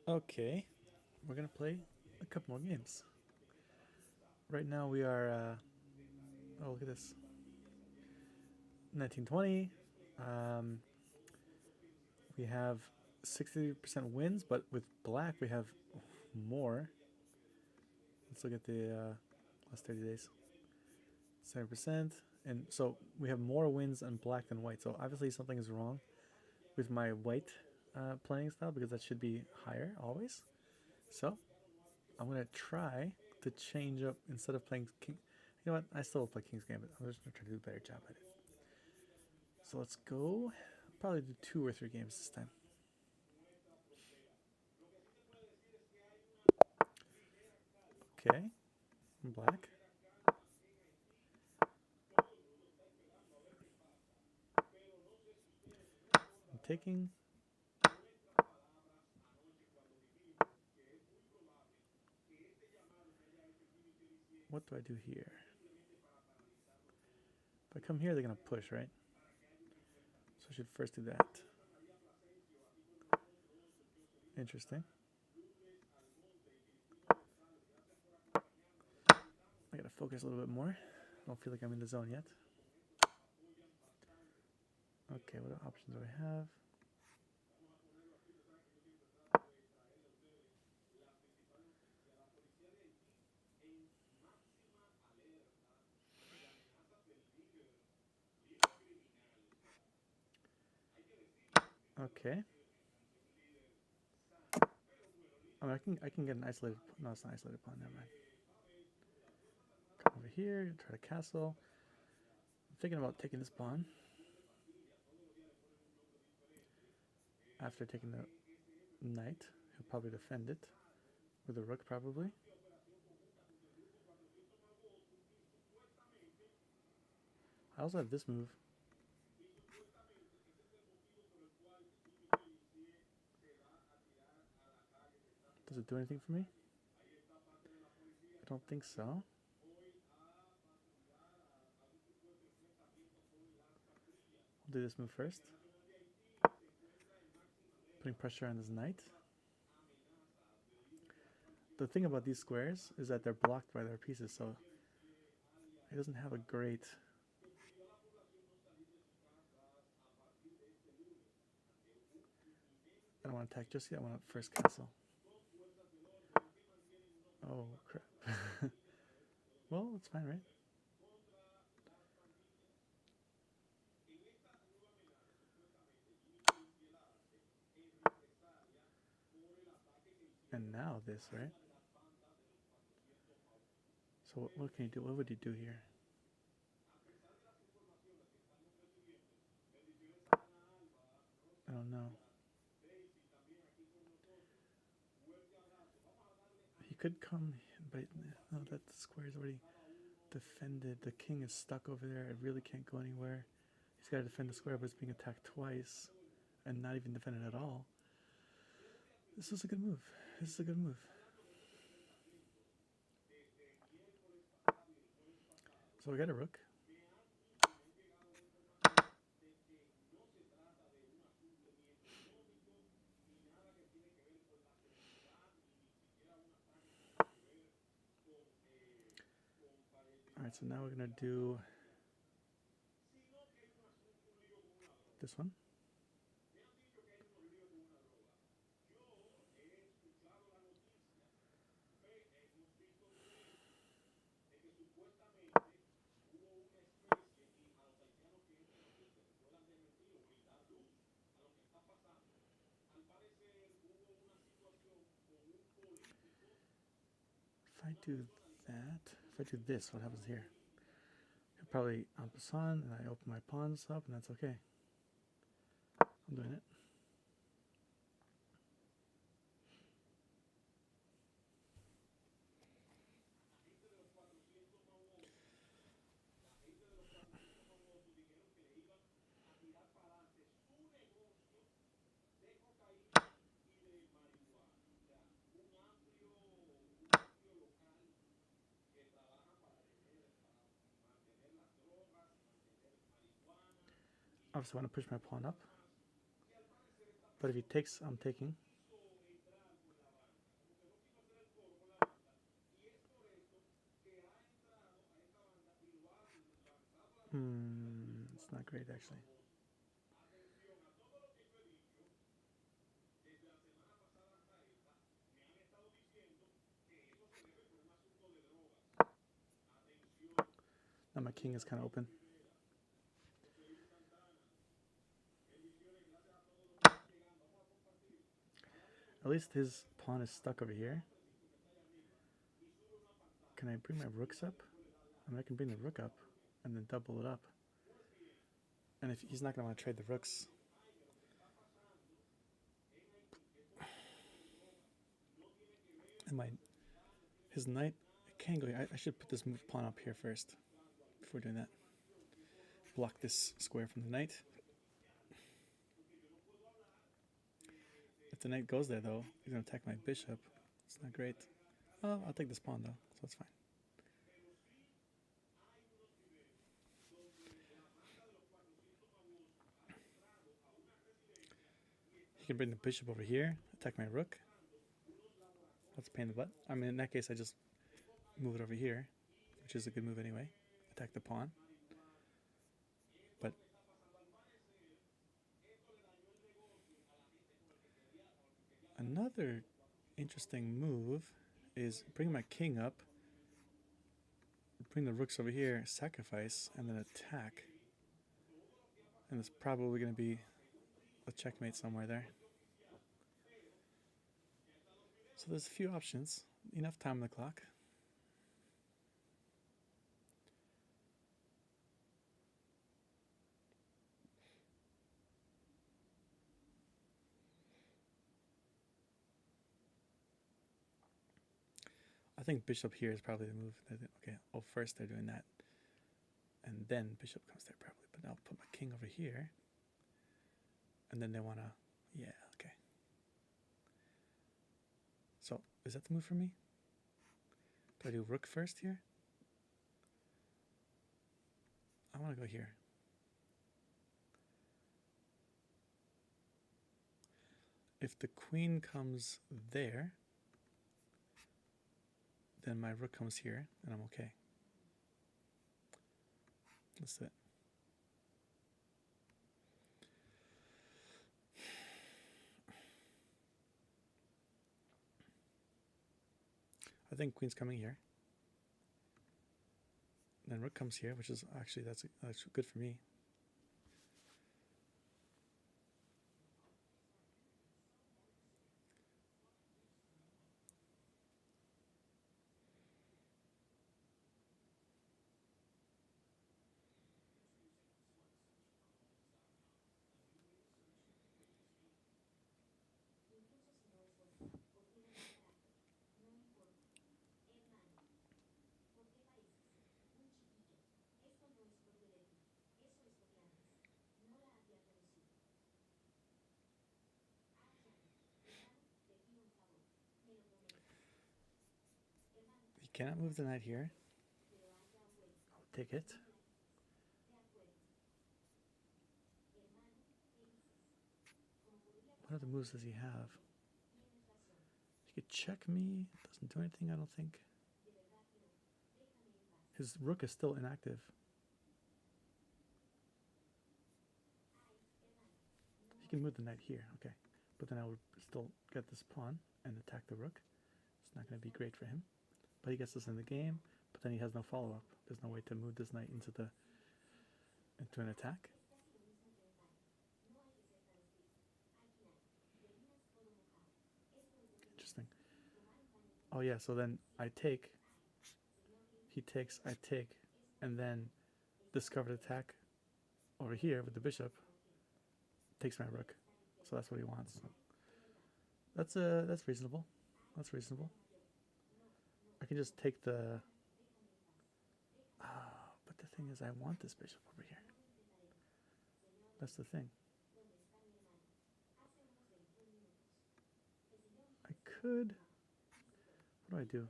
Okay, we're gonna play a couple more games. Right now we are, oh look at this, 1920. Um, we have 60% wins, but with black we have more. Let's look at the last 30 days. 7%, and so we have more wins on black than white. So obviously something is wrong with my white playing style because that should be higher always. So I'm gonna try to change up instead of playing king. You know what? I still will play King's Gambit. I'm just gonna try to do a better job at it. So let's go. I'll probably do 2 or 3 games this time. Okay, I'm black. I'm taking. What do I do here? If I come here, they're gonna push, right? So I should first do that. Interesting. I gotta focus a little bit more. I don't feel like I'm in the zone yet. Okay, what options do I have? Okay. I mean, I can get an isolated. No, it's not isolated pawn. Never mind. Come over here. Try to castle. I'm thinking about taking this pawn after taking the knight. He'll probably defend it with a rook, probably. I also have this move. Does it do anything for me? I don't think so. I'll do this move first. Putting pressure on this knight. The thing about these squares is that they're blocked by their pieces, so he doesn't have a great. I don't want to attack just yet. I want to first castle. Oh crap. Well, it's fine, right? And now this, right? So what can you do? What would you do here? I don't know. He could come, but no, that square is already defended. The king is stuck over there. It really can't go anywhere. He's got to defend the square, but it's being attacked twice and not even defended at all. This is a good move. This is a good move. So we got a rook. Alright, so now we're going to do this one. If I do that, if I do this, what happens here? He'll probably en passant, and I open my pawns up, and that's okay. I'm doing it. Obviously, I want to push my pawn up. But if he takes, I'm taking. great, actually. Now my king is kind of open. At least his pawn is stuck over here. Can I bring my rooks up? I mean, I can bring the rook up and then double it up. And if he's not going to want to trade the rooks. And his knight can't go. I should put this pawn up here first before doing that. Block this square from the knight. If the knight goes there, though, he's going to attack my bishop. It's not great. Oh, I'll take this pawn, though, so it's fine. He can bring the bishop over here, attack my rook. That's a pain in the butt. I mean, in that case, I just move it over here, which is a good move anyway. Attack the pawn. But another interesting move is bring my king up, bring the rooks over here, sacrifice, and then attack. And it's probably going to be a checkmate somewhere there. So there's a few options. Enough time on the clock. I think bishop here is probably the move. Okay, oh, first they're doing that. And then bishop comes there probably. But I'll put my king over here. And then they want to... Yeah, okay. So, is that the move for me? Do I do rook first here? I want to go here. If the queen comes there, then my rook comes here, and I'm okay. That's it. I think queen's coming here. Then rook comes here, which is actually, that's good for me. You cannot move the knight here. I'll take it. What other moves does he have? He could check me. Doesn't do anything, I don't think. His rook is still inactive. He can move the knight here, okay. But then I would still get this pawn and attack the rook. It's not going to be great for him. But he gets this in the game, but then he has no follow-up. There's no way to move this knight into an attack. Interesting. Oh yeah, so then I take, he takes, I take, and then discovered attack over here with the bishop takes my rook. So that's what he wants. That's reasonable. That's reasonable. I can just take the... but the thing is, I want this bishop over here. That's the thing. I could... What do?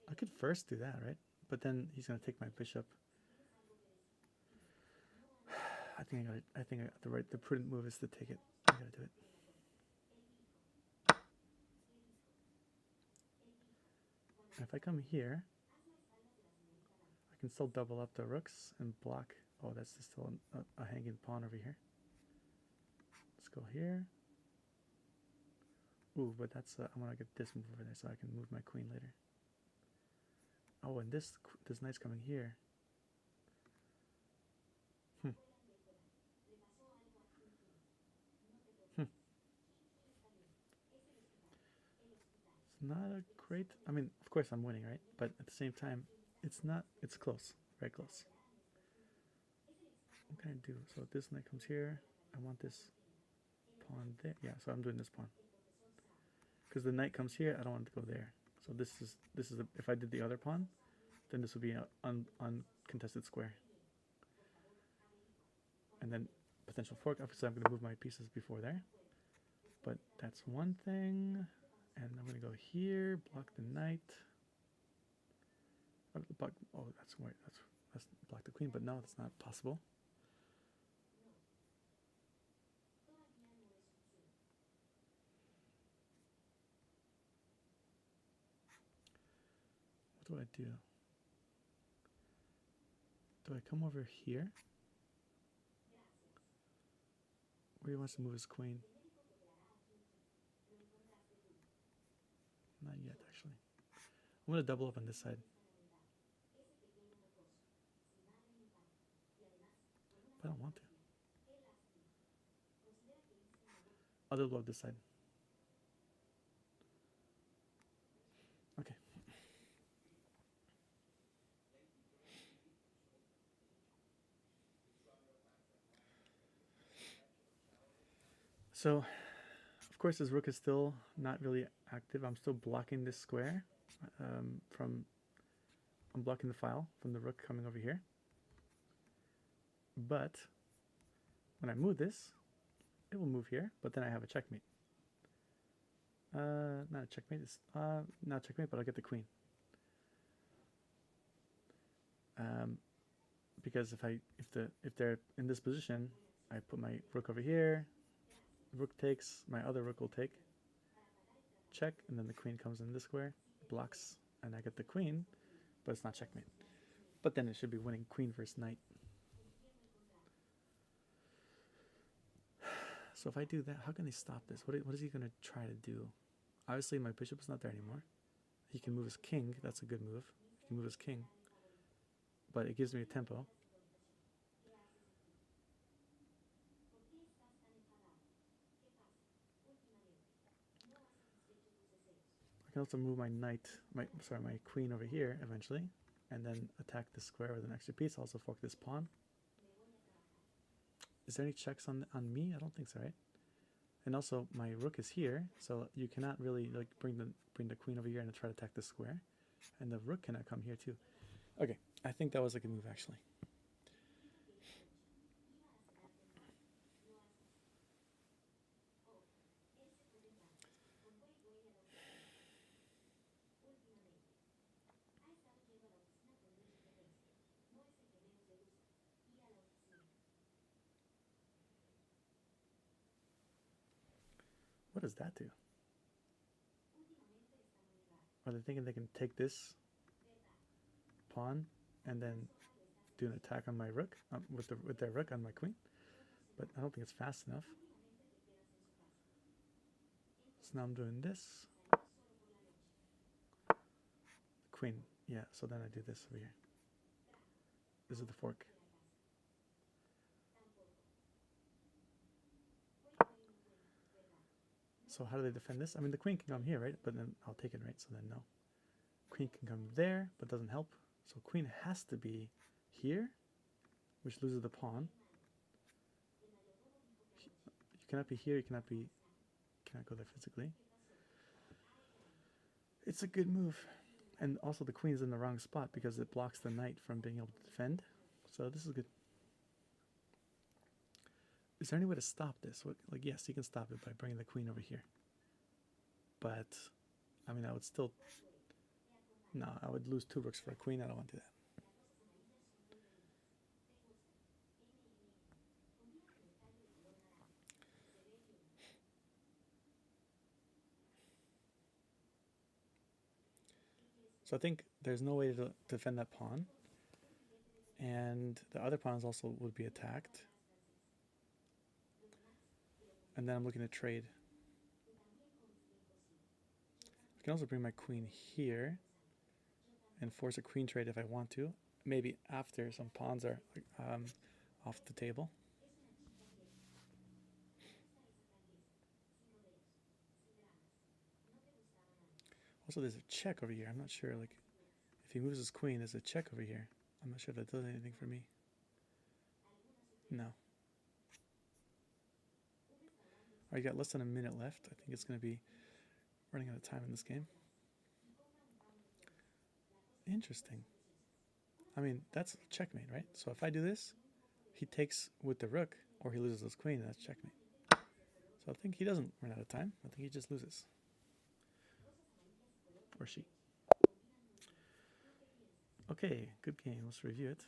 I could first do that, right? But then he's going to take my bishop. I think the prudent move is to take it. I gotta do it. If I come here, I can still double up the rooks and block. Oh, that's still a hanging pawn over here. Let's go here. Ooh, but that's I want to get this move over there so I can move my queen later. Oh, and this knight's coming here. Hmm. Hmm. It's not a great. I mean, of course I'm winning, right? But at the same time, it's not. It's close, very close. What can I do? So this knight comes here. I want this pawn there. Yeah, so I'm doing this pawn because the knight comes here. I don't want it to go there. So this is if I did the other pawn, then this would be an uncontested square. And then potential fork. Obviously, I'm going to move my pieces before there. But that's one thing. And I'm going to go here, block the knight. Oh, that's where that's block the queen, but no, that's not possible. What do I do? Do I come over here? Where he wants to move his queen? Not yet, actually. I'm going to double up on this side. But I don't want to. I'll double up this side. Okay. So, of course, this rook is still not really active. I'm still blocking this square I'm blocking the file from the rook coming over here. But when I move this, it will move here, but then I have a checkmate. Not a checkmate. It's not a checkmate, but I'll get the queen. Because if they're in this position, I put my rook over here. Rook takes. My other rook will take. Check, and then the queen comes in this square, blocks, and I get the queen, but it's not checkmate. But then it should be winning queen versus knight. So if I do that, how can they stop this? What is he going to try to do? Obviously, my bishop is not there anymore. He can move his king. That's a good move. He can move his king. But it gives me a tempo. I can also move my knight, my queen over here eventually, and then attack this square with an extra piece. Also fork this pawn. Is there any checks on me? I don't think so, right? And also my rook is here, so you cannot really like bring the queen over here and try to attack this square, and the rook cannot come here too. Okay, I think that was a good move actually. What does that do? Are they thinking they can take this pawn and then do an attack on my rook with their rook on my queen? But I don't think it's fast enough. So now I'm doing this. Queen, yeah. So then I do this over here. This is the fork. So how do they defend this? I mean, the queen can come here, right? But then I'll take it, right? So then no. Queen can come there, but doesn't help. So queen has to be here, which loses the pawn. You cannot be here. You cannot go there physically. It's a good move. And also the queen's in the wrong spot because it blocks the knight from being able to defend. So this is good. Is there any way to stop this? Like, yes, you can stop it by bringing the queen over here. But, I mean, I would still... No, I would lose 2 rooks for a queen. I don't want to do that. So I think there's no way to defend that pawn. And the other pawns also would be attacked. And then I'm looking to trade. I can also bring my queen here and force a queen trade if I want to. Maybe after some pawns are off the table. Also, there's a check over here. I'm not sure, like, if he moves his queen, there's a check over here. I'm not sure if that does anything for me. No. I got less than a minute left. I think it's going to be running out of time in this game. Interesting. I mean, that's checkmate, right? So if I do this, he takes with the rook, or he loses his queen, and that's checkmate. So I think he doesn't run out of time. I think he just loses. Or she. Okay, good game. Let's review it.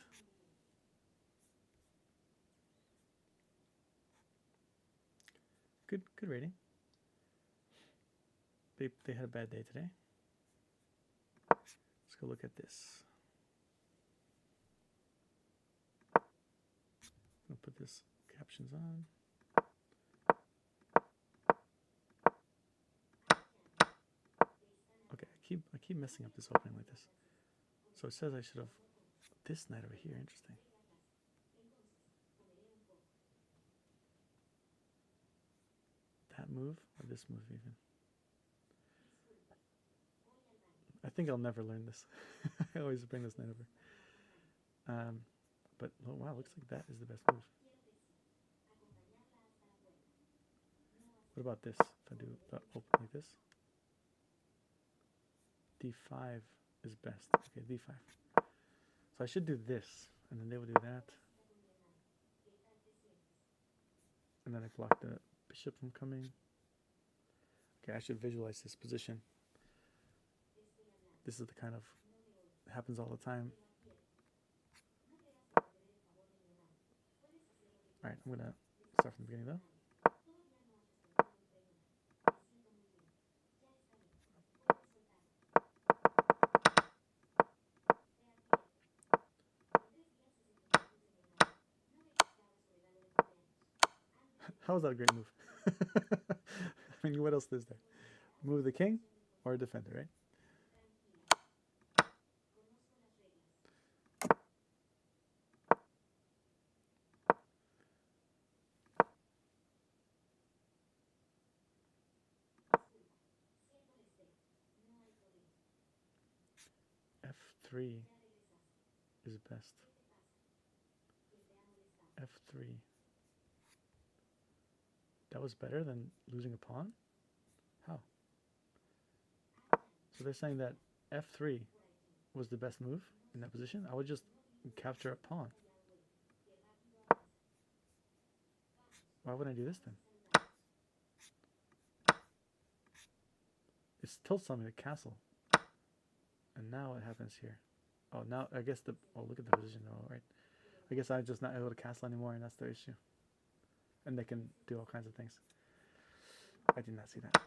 Good rating. They had a bad day today. Let's go look at this. I'll put this captions on. Okay, I keep messing up this opening like this. So it says I should have this knight over here. Interesting. That move or this move even. I think I'll never learn this. I always bring this knight over. But oh, wow, looks like that is the best move. What about this? If I do the open like this, d5 is best. Okay, d5. So I should do this, and then they will do that. And then I block the bishop from coming. Okay, I should visualize this position. This is the kind of, happens all the time. Alright, I'm gonna start from the beginning though. How is that a great move? I mean, what else is there? Move the king or a defender, right? F3 is best. F3. That was better than losing a pawn? How? So they're saying that F3 was the best move in that position? I would just capture a pawn. Why would I do this then? It tilts on me the castle. And now what happens here? Oh, now I guess oh, look at the position though, right? I guess I'm just not able to castle anymore, and that's the issue. And they can do all kinds of things. I did not see that.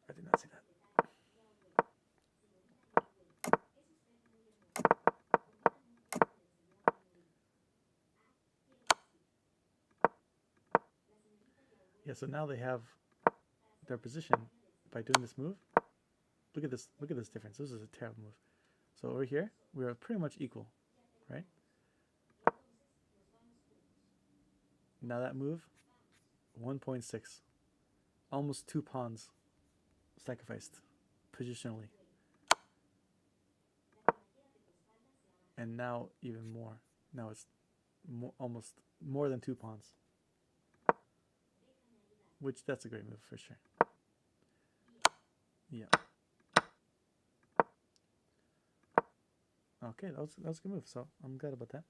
I did not see that. Yeah, so now they have their position by doing this move. Look at this difference. This is a terrible move. So over here, we are pretty much equal, right? Now that move, 1.6. Almost 2 pawns sacrificed positionally. And now even more. Now it's almost more than 2 pawns. Which, that's a great move for sure. Yeah. Okay, that was a good move, so I'm glad about that.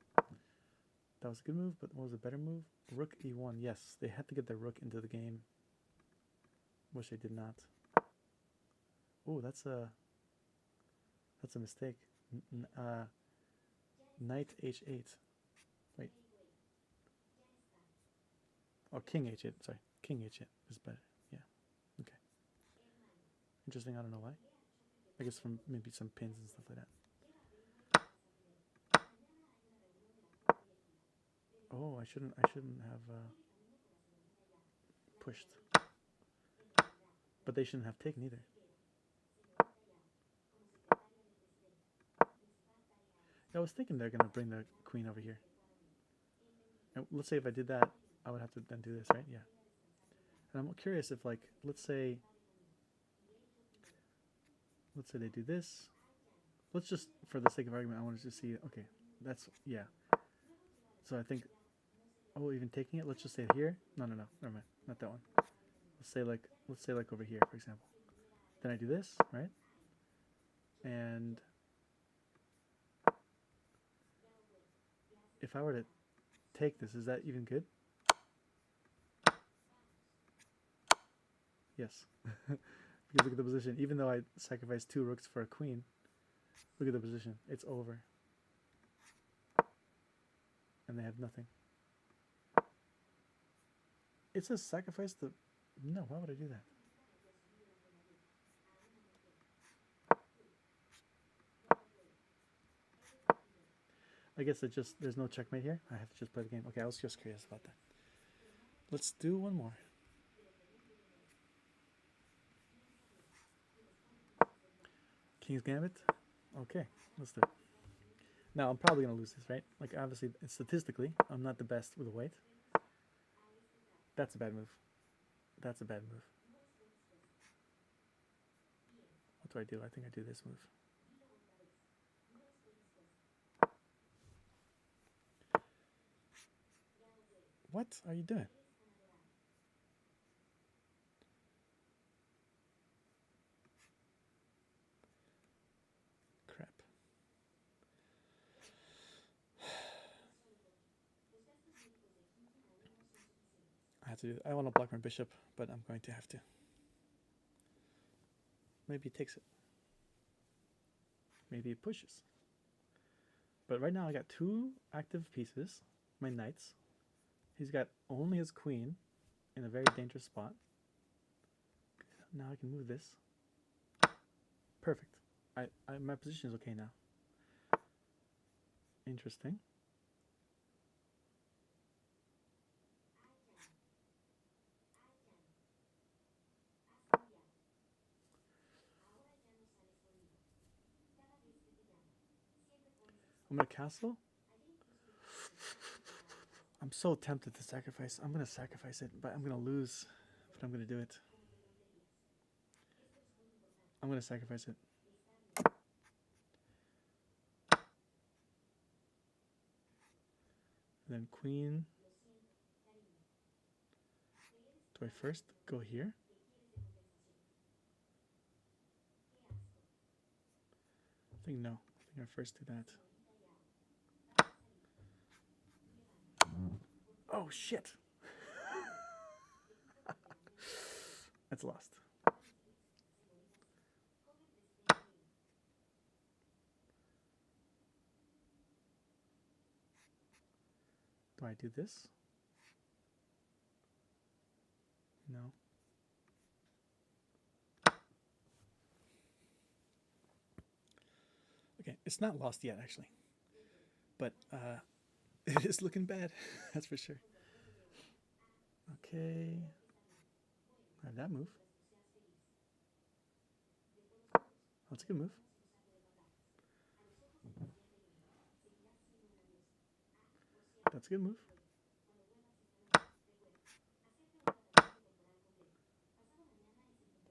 That was a good move, but what was a better move? Rook e1. Yes, they had to get their rook into the game. Wish they did not. Oh, that's a mistake. Knight h8. Wait. Oh, king h8. Sorry, king h8 is better. Yeah. Okay. Interesting. I don't know why. I guess from maybe some pins and stuff like that. Oh, I shouldn't have pushed. But they shouldn't have taken either. I was thinking they're gonna bring the queen over here. And let's say if I did that, I would have to then do this, right? Yeah. And I'm curious if, like, let's say they do this. Let's just, for the sake of argument, I want to just see. Okay, that's, yeah. So I think, oh, even taking it. Let's just say here. No, never mind, not that one. Let's say like over here, for example. Then I do this, right? And if I were to take this, is that even good? Yes. Because look at the position. Even though I sacrificed 2 rooks for a queen, look at the position. It's over. And they have nothing. It says sacrifice the... No, why would I do that? I guess there's no checkmate here. I have to just play the game. Okay, I was just curious about that. Let's do one more. King's Gambit? Okay, let's do it. Now, I'm probably going to lose this, right? Like, obviously, statistically, I'm not the best with a weight. That's a bad move. That's a bad move. What do I do? I think I do this move. What are you doing? Crap. I have to do it. I want to block my bishop, but I'm going to have to. Maybe he takes it. Maybe he pushes. But right now I got 2 active pieces. My knights. He's got only his queen in a very dangerous spot. Now I can move this. Perfect. My position is okay now. Interesting. I'm gonna castle. I'm so tempted to sacrifice. I'm gonna sacrifice it, but I'm gonna lose. But I'm gonna do it. I'm gonna sacrifice it. And then queen. Do I first go here? I think no. I think I first do that. Oh shit! That's lost. Do I do this? No. Okay, it's not lost yet, actually. But it is looking bad. That's for sure. Okay. I have that move. That's a good move. That's a good move.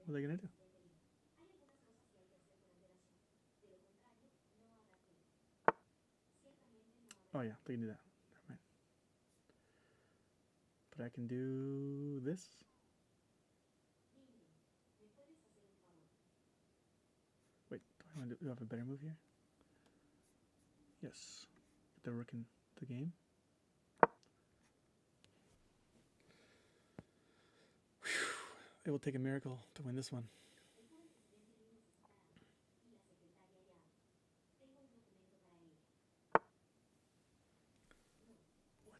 What are they gonna do? Oh yeah, they can do that. Never mind. But I can do this. Wait, do I have a better move here? Yes. Get the rook in the game. Whew. It will take a miracle to win this one. What?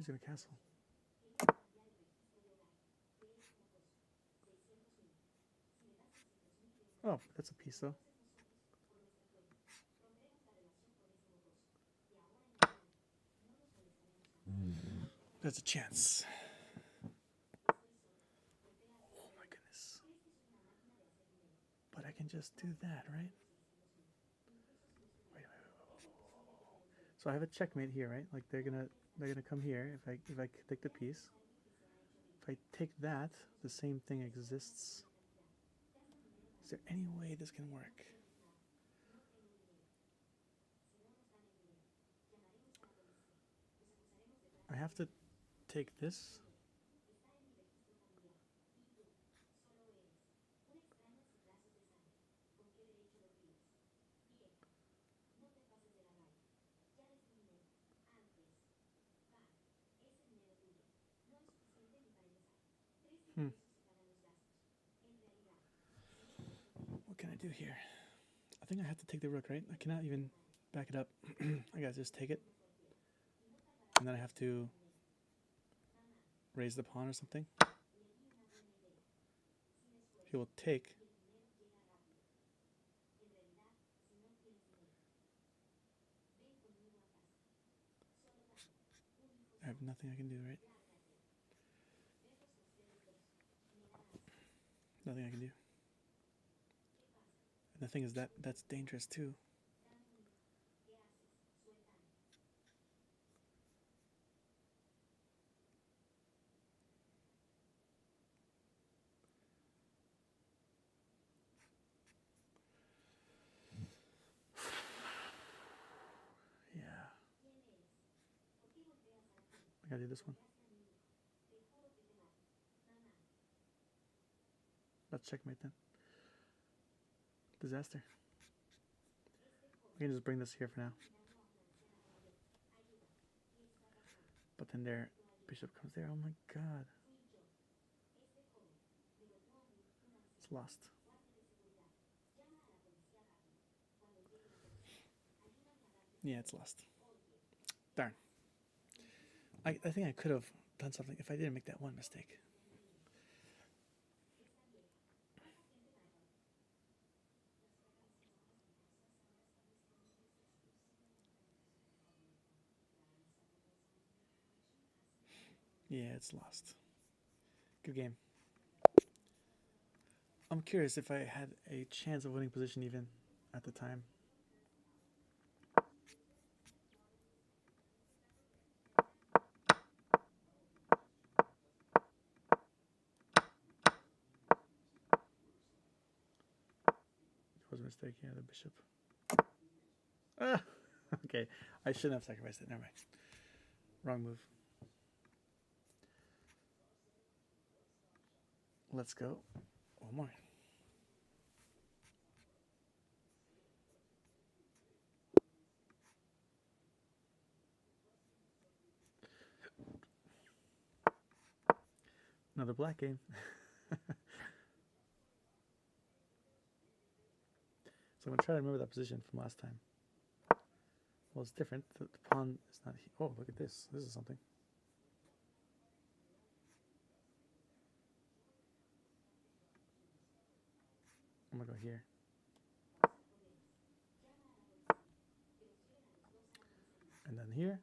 he's gonna castle. Oh, that's a piece though. There's a chance. Oh my goodness. But I can just do that, right? Wait. So I have a checkmate here, right? Like they're gonna come here if I take the piece. If I take that, the same thing exists. Is there any way this can work? I have to take this. Hmm. What can I do here? I think I have to take the rook, right? I cannot even back it up. I gotta just take it. And then I have to raise the pawn or something. He will take. I have nothing I can do, right? Nothing I can do. And the thing is that's dangerous too. Yeah. I gotta do this one. Let's checkmate then. Disaster. We can just bring this here for now. But then their bishop comes there. Oh my god. It's lost. Yeah, it's lost. Darn. I think I could have done something if I didn't make that one mistake. Yeah, it's lost. Good game. I'm curious if I had a chance of winning position even at the time. It was a mistake. Yeah, the bishop. Ah, okay. I shouldn't have sacrificed it. Never mind. Wrong move. Let's go. One more. Another black game. So I'm going to try to remember that position from last time. Well, it's different. The pawn is not... Oh, look at this. This is something. I'm going to go here. And then here.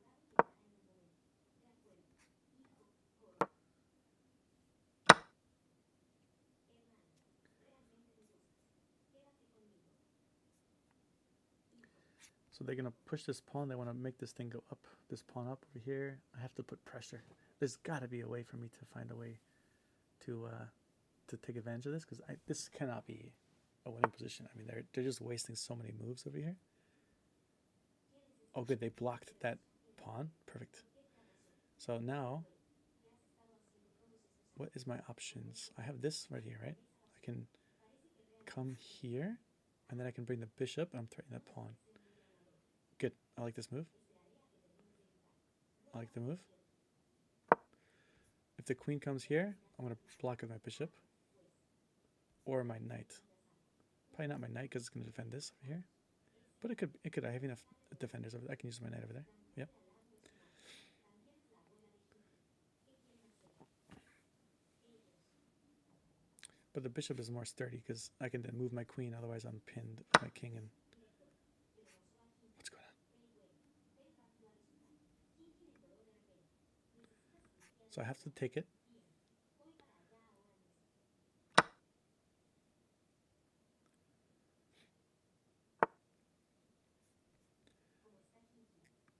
So they're going to push this pawn. They want to make this thing go up. This pawn up over here. I have to put pressure. There's got to be a way for me to find a way to take advantage of this, because this cannot be a winning position. I mean, they're just wasting so many moves over here. Oh, good. They blocked that pawn. Perfect. So now, what is my options? I have this right here, right? I can come here, and then I can bring the bishop. I'm threatening that pawn. Good. I like this move. I like the move. If the queen comes here, I'm going to block with my bishop. Or my knight. Probably not my knight because it's going to defend this over here. But it could. I have enough defenders over there. I can use my knight over there. Yep. But the bishop is more sturdy because I can then move my queen, otherwise I'm pinned with my king. And what's going on? So I have to take it.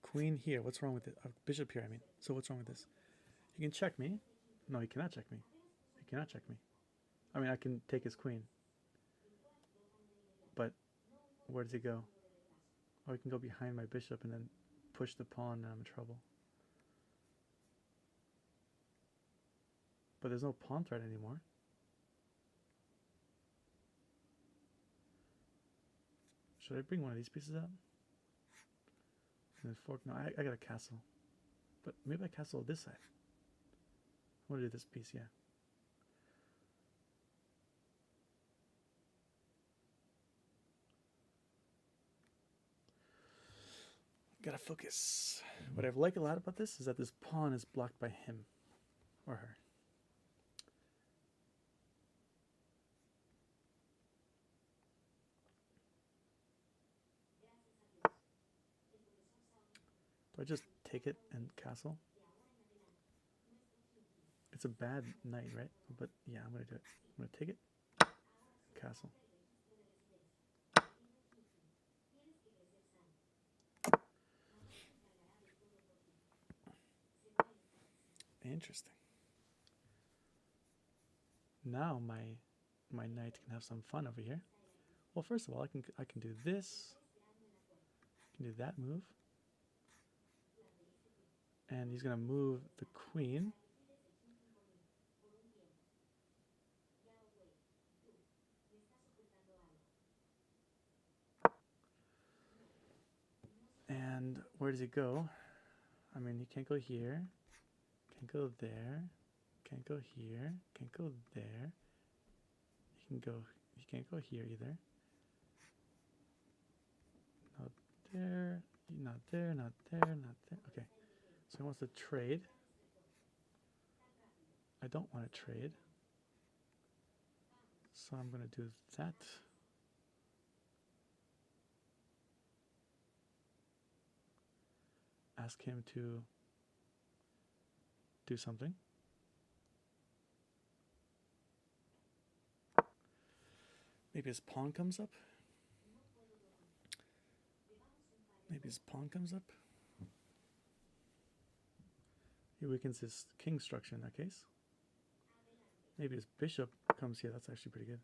Queen here. What's wrong with it? Bishop here, I mean. So what's wrong with this? He can check me. No, he cannot check me. He cannot check me. I mean, I can take his queen. But where does he go? Oh, he can go behind my bishop and then push the pawn and I'm in trouble. But there's no pawn threat anymore. Should I bring one of these pieces out? And then fork? No, I got a castle. But maybe I castle this side. I want to do this piece, yeah. Gotta focus. What I like a lot about this is that this pawn is blocked by him or her. Do I just take it and castle? It's a bad knight, right? But yeah, I'm gonna do it. I'm gonna take it, castle. Interesting. Now my knight can have some fun over here. Well, first of all, I can do this. I can do that move. And he's gonna move the queen. And where does he go? I mean, he can't go here. Can't go there. Can't go here. Can't go there. He can't go here either. Not there. Not there. Not there. Not there. Okay. So he wants to trade. I don't want to trade. So I'm going to do that. Ask him to do something. Maybe his pawn comes up. Maybe his pawn comes up. He weakens his king structure in that case. Maybe his bishop comes here. That's actually pretty good.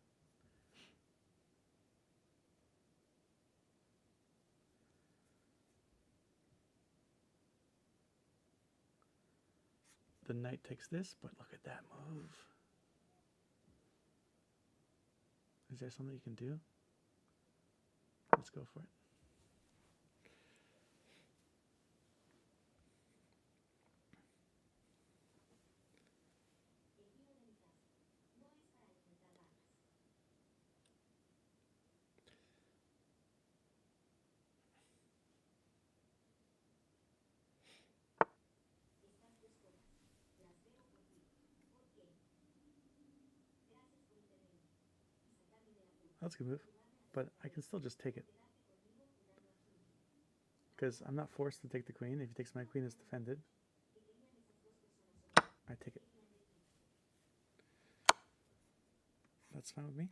The knight takes this, but look at that move. Is there something you can do? Let's go for it. That's a good move, but I can still just take it. Because I'm not forced to take the queen. If he takes my queen, it's defended. I take it. That's fine with me.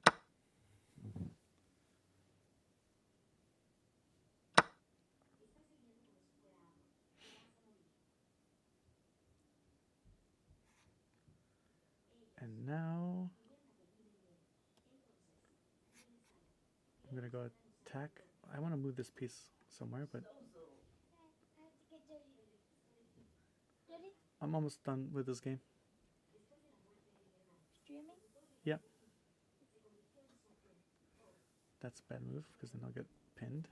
And now I'm going to go attack. I want to move this piece somewhere, but I'm almost done with this game. Streaming? Yep. That's a bad move because then I'll get pinned.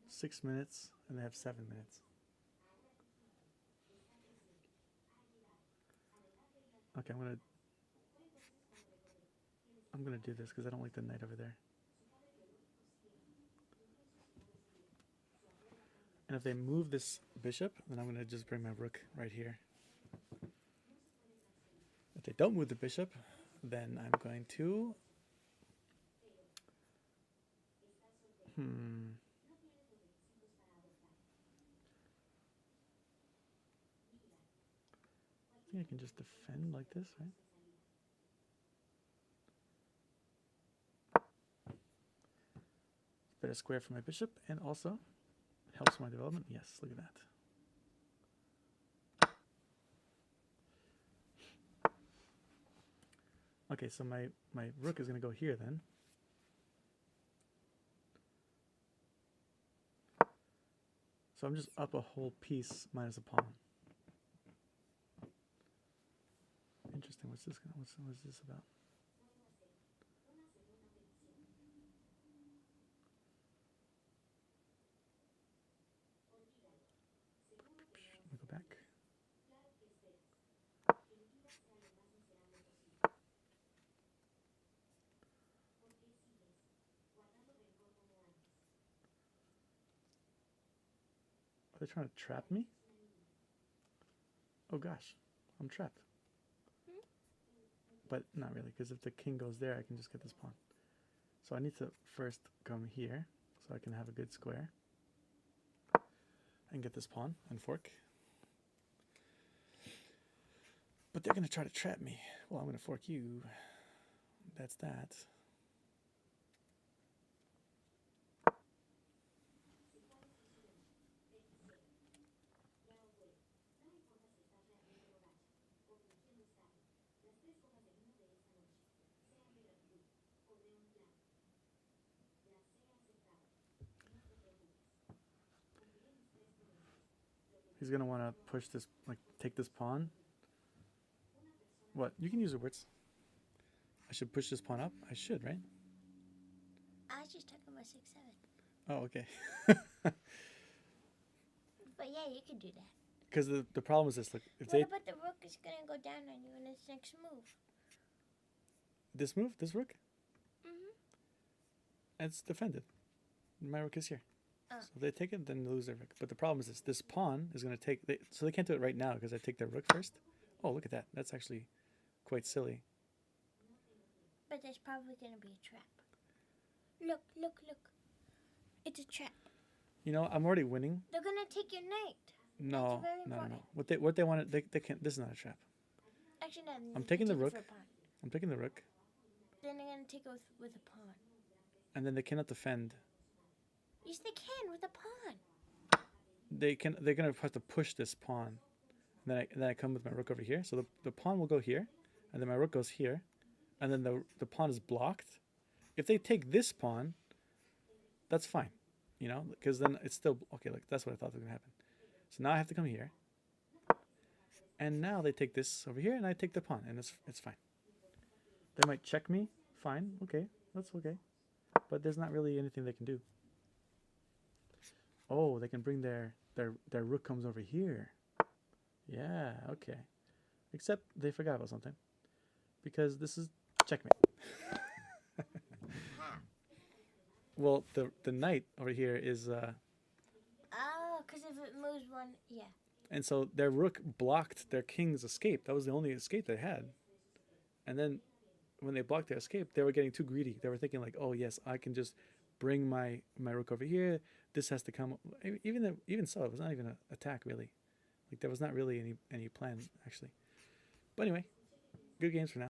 6 minutes and they have 7 minutes. Okay, I'm gonna do this because I don't like the knight over there. And if they move this bishop, then I'm gonna just bring my rook right here. If they don't move the bishop, then I'm going to... I think I can just defend like this, right? Better square for my bishop, and also helps my development. Yes, look at that. Okay, so my rook is going to go here then. So I'm just up a whole piece minus a pawn. Interesting. What's this about? Let me go back. Are they trying to trap me? Oh gosh, I'm trapped. But not really, because if the king goes there, I can just get this pawn. So I need to first come here, so I can have a good square. And get this pawn and fork. But they're going to try to trap me. Well, I'm going to fork you. That's that. He's going to want to push this, like, take this pawn. What? You can use the words. I should push this pawn up? I should, right? I was just talking about 6-7. Oh, okay. But yeah, you can do that. Because the problem is this. Look, if What about the rook is going to go down on you in its next move? This move? This rook? Mm-hmm. It's defended. My rook is here. Oh. So if they take it, then they lose their rook. But the problem is this. This pawn is going to take... so they can't do it right now because I take their rook first. Oh, look at that. That's actually quite silly. But there's probably going to be a trap. Look, look, look. It's a trap. You know, I'm already winning. They're going to take your knight. No, That's very no. important. What they want to... They can't... This is not a trap. Actually, no. I'm taking the take it rook. for a pawn. I'm taking the rook. Then they're going to take it with a pawn. And then they cannot defend. Yes, they can with a pawn. They're going to have to push this pawn. And then I come with my rook over here. So the pawn will go here. And then my rook goes here. And then the pawn is blocked. If they take this pawn, that's fine. You know, because then it's still... Okay, like that's what I thought was going to happen. So now I have to come here. And now they take this over here, and I take the pawn, and it's fine. They might check me. Fine. Okay. That's okay. But there's not really anything they can do. Oh, they can bring their rook comes over here. Yeah, okay. Except they forgot about something. Because this is checkmate. Well, the knight over here is... Oh, because if it moves one... Yeah. And so their rook blocked their king's escape. That was the only escape they had. And then when they blocked their escape, they were getting too greedy. They were thinking like, oh, yes, I can just bring my rook over here. This has to come... Even so, it was not even an attack, really. Like, there was not really any plan, actually. But anyway, good games for now.